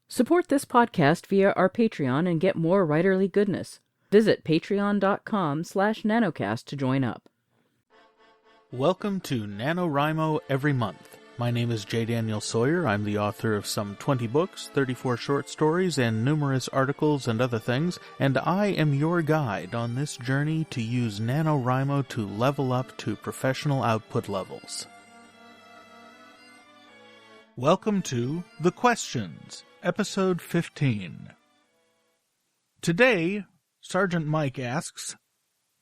Support this podcast via our Patreon and get more writerly goodness. Visit patreon.com/nanocast to join up. Welcome to NaNoWriMo Every Month. My name is J. Daniel Sawyer. I'm the author of some 20 books, 34 short stories, and numerous articles and other things, and I am your guide on this journey to use NaNoWriMo to level up to professional output levels. Welcome to The Questions, Episode 15. Today, Sgt Mike asks,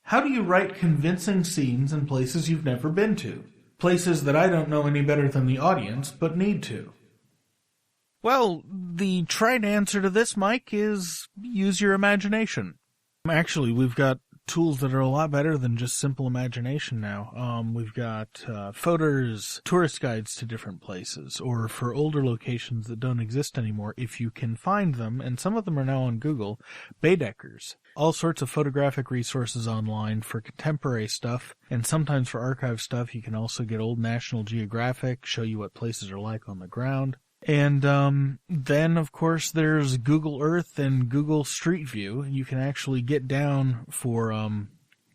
how do you write convincing scenes in places you've never been to? Places that I don't know any better than the audience, but need to. Well, the trite answer to this, Mike, is use your imagination. Actually, we've got tools that are a lot better than just simple imagination now. We've got photos, tourist guides to different places, or for older locations that don't exist anymore, if you can find them, and some of them are now on Google, Baedekers. All sorts of photographic resources online for contemporary stuff, and sometimes for archive stuff. You can also get old National Geographic, show you what places are like on the ground. And then, of course, there's Google Earth and Google Street View. You can actually get down for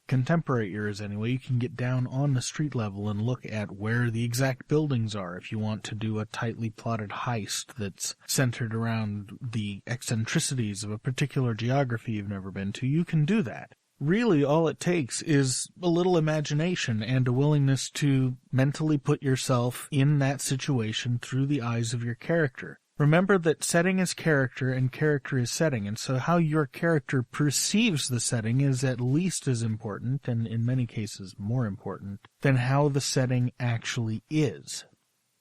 contemporary eras anyway. You can get down on the street level and look at where the exact buildings are if you want to do a tightly plotted heist that's centered around the eccentricities of a particular geography you've never been to. You can do that. Really, all it takes is a little imagination and a willingness to mentally put yourself in that situation through the eyes of your character. Remember that setting is character and character is setting, and so how your character perceives the setting is at least as important, and in many cases more important, than how the setting actually is.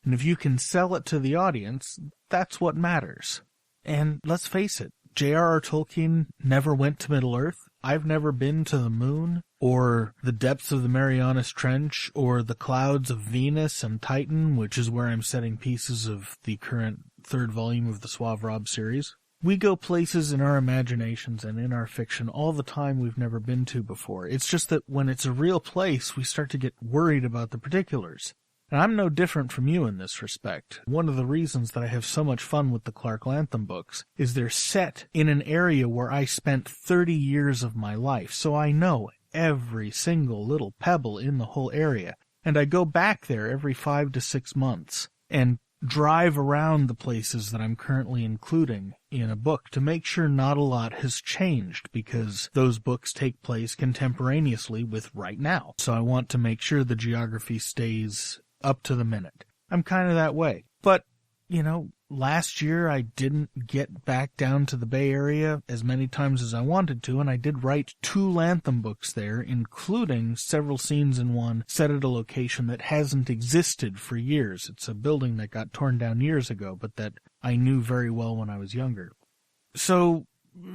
And if you can sell it to the audience, that's what matters. And let's face it, J.R.R. Tolkien never went to Middle-earth. I've never been to the moon, or the depths of the Marianas Trench, or the clouds of Venus and Titan, which is where I'm setting pieces of the current third volume of the Suave Rob series. We go places in our imaginations and in our fiction all the time we've never been to before. It's just that when it's a real place, we start to get worried about the particulars. And I'm no different from you in this respect. One of the reasons that I have so much fun with the Clark Lantham books is they're set in an area where I spent 30 years of my life, so I know every single little pebble in the whole area. And I go back there every 5 to 6 months and drive around the places that I'm currently including in a book to make sure not a lot has changed, because those books take place contemporaneously with right now. So I want to make sure the geography stays up to the minute. I'm kind of that way. But, last year I didn't get back down to the Bay Area as many times as I wanted to, and I did write 2 Lantham books there, including several scenes in one set at a location that hasn't existed for years. It's a building that got torn down years ago, but that I knew very well when I was younger. So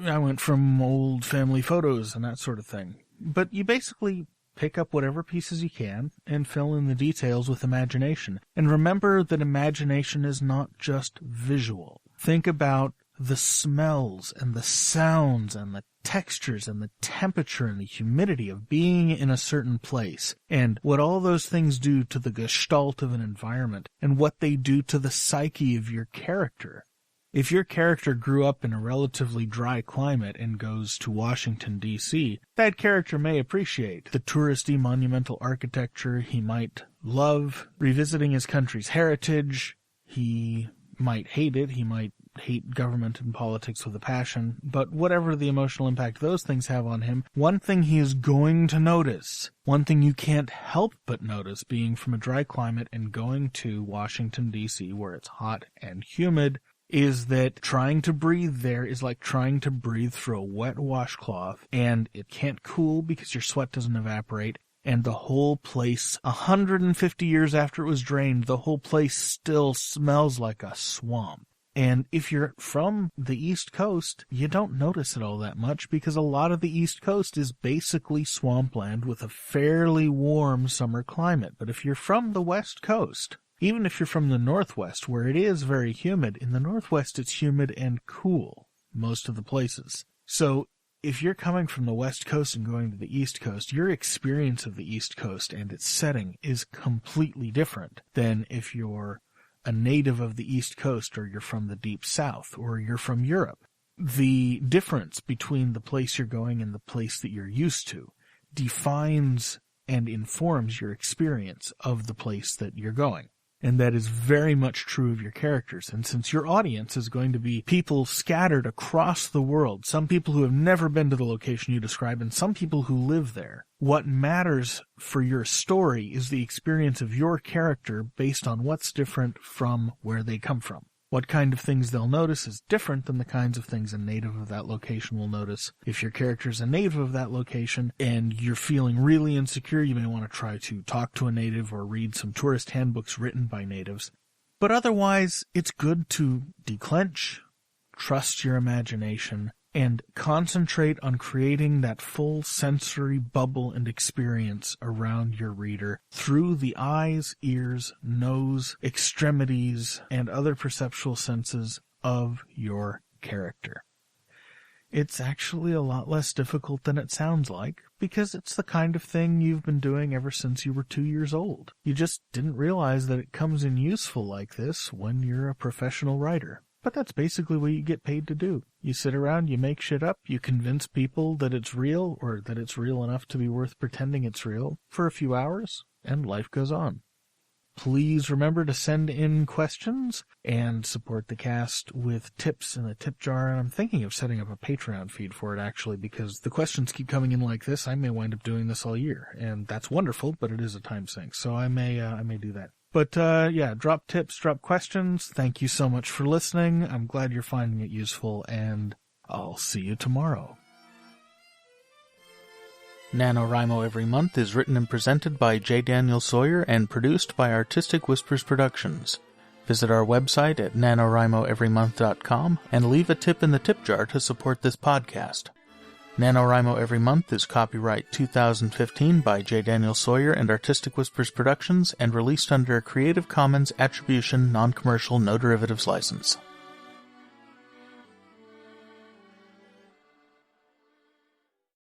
I went from old family photos and that sort of thing. But you basically pick up whatever pieces you can and fill in the details with imagination. And remember that imagination is not just visual. Think about the smells and the sounds and the textures and the temperature and the humidity of being in a certain place, and what all those things do to the gestalt of an environment, and what they do to the psyche of your character. If your character grew up in a relatively dry climate and goes to Washington, D.C., that character may appreciate the touristy monumental architecture. He might love revisiting his country's heritage. He might hate it. He might hate government and politics with a passion. But whatever the emotional impact those things have on him, one thing he is going to notice, one thing you can't help but notice being from a dry climate and going to Washington, D.C., where it's hot and humid, is that trying to breathe there is like trying to breathe through a wet washcloth, and it can't cool because your sweat doesn't evaporate, and the whole place, 150 years after it was drained, the whole place still smells like a swamp. And if you're from the East Coast, you don't notice it all that much, because a lot of the East Coast is basically swampland with a fairly warm summer climate. But if you're from the West Coast, even if you're from the Northwest, where it is very humid, in the Northwest it's humid and cool, most of the places. So if you're coming from the West Coast and going to the East Coast, your experience of the East Coast and its setting is completely different than if you're a native of the East Coast, or you're from the Deep South, or you're from Europe. The difference between the place you're going and the place that you're used to defines and informs your experience of the place that you're going. And that is very much true of your characters. And since your audience is going to be people scattered across the world, some people who have never been to the location you describe, and some people who live there, what matters for your story is the experience of your character based on what's different from where they come from. What kind of things they'll notice is different than the kinds of things a native of that location will notice. If your character's a native of that location and you're feeling really insecure, you may want to try to talk to a native or read some tourist handbooks written by natives. But otherwise, it's good to declench, trust your imagination, and concentrate on creating that full sensory bubble and experience around your reader through the eyes, ears, nose, extremities, and other perceptual senses of your character. It's actually a lot less difficult than it sounds like, because it's the kind of thing you've been doing ever since you were 2 years old. You just didn't realize that it comes in useful like this when you're a professional writer. But that's basically what you get paid to do. You sit around, you make shit up, you convince people that it's real, or that it's real enough to be worth pretending it's real, for a few hours, and life goes on. Please remember to send in questions and support the cast with tips in the tip jar. And I'm thinking of setting up a Patreon feed for it, actually, because the questions keep coming in like this. I may wind up doing this all year, and that's wonderful, but it is a time sink, so I may do that. But, yeah, drop tips, drop questions. Thank you so much for listening. I'm glad you're finding it useful, and I'll see you tomorrow. NaNoWriMo Every Month is written and presented by J. Daniel Sawyer and produced by Artistic Whispers Productions. Visit our website at NaNoWriMoEveryMonth.com and leave a tip in the tip jar to support this podcast. NaNoWriMo Every Month is copyright 2015 by J. Daniel Sawyer and Artistic Whispers Productions and released under a Creative Commons Attribution Non-Commercial No Derivatives license.